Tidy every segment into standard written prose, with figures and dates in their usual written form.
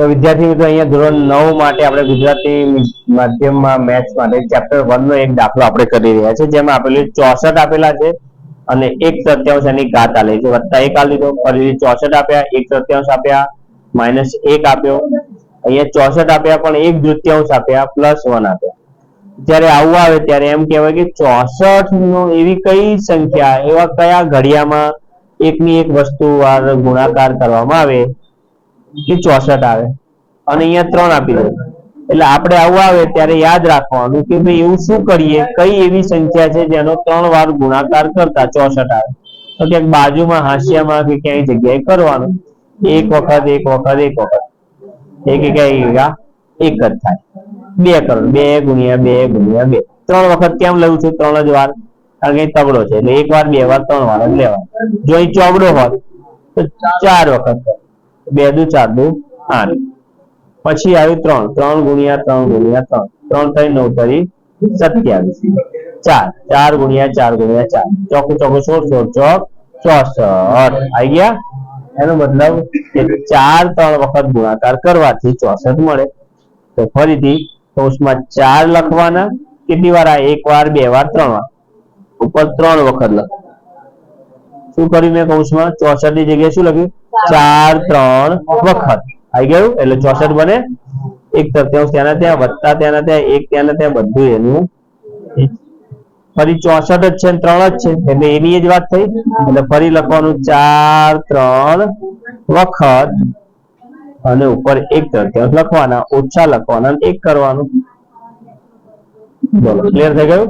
તો વિદ્યાર્થી મિત્રો અહીંયા ધોરણ 9 માટે આપણે ગુજરાતી માધ્યમમાં મેથ્સ માટે ચેપ્ટર 1 નો એક દાખલો આપણે કરી રહ્યા છે, જેમાં આપેલું 64 આપેલા છે અને 1/33 એની ઘાત આલેલી છે, વત્તા 1 આલી દીધો, ફરીથી 64 આપ્યા, 1/33 આપ્યા, -1 આપ્યો, અહીંયા 64 આપ્યા પણ 1/33 આપ્યા, +1 આપ્યા. જ્યારે આવું આવે ત્યારે એમ કહેવાય કે 64 નો એવી કઈ સંખ્યા, એવા કયા ઘડિયામાં એકની એક વસ્તુ વાર ગુણાકાર કરવામાં આવે કે 64 આવે. અને અહીંયા 3 આપી દે, એટલે આપણે આવું આવે ત્યારે યાદ રાખવાનું કે ભાઈ એવું શું કરીએ, કઈ એવી સંખ્યા છે જેનો 3 વાર ગુણાકાર કરતા 64 આવે. તો ક્યાંક બાજુમાં હાંસિયામાં કે ક્યાંય જગ્યાએ કરવાનું, એક વખત એક વખત એક વખત એક એક જ થાય. 2 કરો, 2 ગુણ્યા 2 ગુણ્યા 2. 3 વખત કેમ લઉં છું? 3 જ વાર, કારણ કે તગડો છે એટલે 1 વાર 2 વાર 3 વાર જ લેવા. જો અહીં ચોગડો હોત તો 4 વખત, 2 દુ 4 દુ 8. પછી આવ્યું 3, 3 ગુણ્યા 3 ગુણ્યા 3, 3 થઈ 9 તરી 27, 4, 4 ગુણ્યા 4 ગુણ્યા 4, ચોકું ચોકું 16, 16 ચોક 64 આવી ગયા. એનો મતલબ કે 4 3 વખત ગુણાકાર કરવાથી 64 મળે. તો ફરીથી કૌંસમાં 4 લખવાના, કેટલી વાર? 1 વાર 2 વાર 3 વાર, ઉપર 3 વખત લખ. શું કર્યું મેં? કૌંસમાં 64 ની જગ્યાએ શું લખ્યું? 4 3 વખત આવી ગયું, એટલે 64 બને. 1/33 ત્યાંના ત્યાં, વત્તા ત્યાંના ત્યાં, 1 ત્યાંના ત્યાં, બધું એનું ફરી 64 જ છે, 3 જ છે એટલે એની જ વાત થઈ. એટલે ફરી લખવાનું 4 3 વખત અને ઉપર 1/33 લખવાના, ઓછા લખવાના, 1 કરવાનું. બોલો, ક્લિયર થઈ ગયું?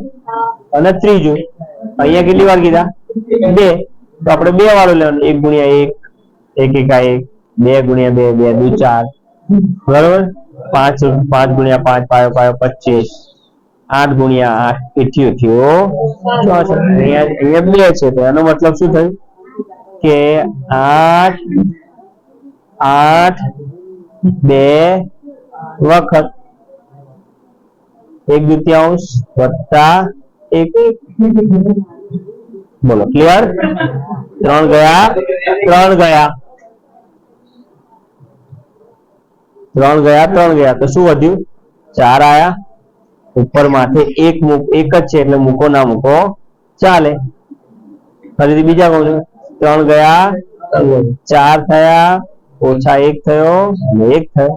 અને ત્રીજું અહીંયા કેટલી વાર કીધા? 2, તો આપણે 2 વાળું લેવાનું, 1 ગુણ્યા 1, 1 1 2 ગુણ્યા 2, 2 દુ 4, બરોબર. 5 5 ગુણ્યા 5, પાયો પાયો 25, 8 ગુણ્યા 8 88, અહીંયા 2 છે તો એનો મતલબ શું થયું કે 8 8 2 વખત 1/33 વત્તા 1. બોલો, ક્લિયર? 3 ગયા 3 ગયા 3 ગયા 3 ગયા, તો શું વધ્યું? 4 આયા. ઉપર માથે 1 જ છે એટલે મૂકો ના મૂકો ચાલે. ફરીથી બીજા કહું છું, 3 ગયા 4 થયા, ઓછા 1 થયો અને 1 થયો.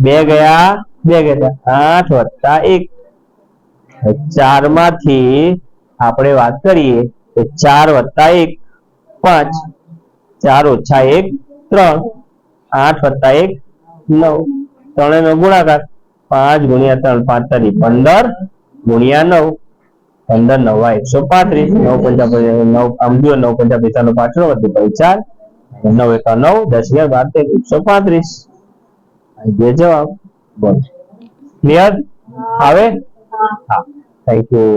2 ગયા 2 ગયા, 8 વત્તા 1. 4 માંથી આપણે વાત કરીએ તો 4 વત્તા 1 5, 4 ઓછા 1 3, 8 વત્તા 1 9, 3 નો ગુણાકાર 5 ગુણ્યા 3 5 તરી 15 ગુણ્યા 9, 15 9 135, 9 9 આમ જો 9 55 નો પાછળ વધુ 4, 9 1 9, 10 12 135. આ જવાબ. બોલો, ક્લિયર? હવે હા, થેન્ક યુ.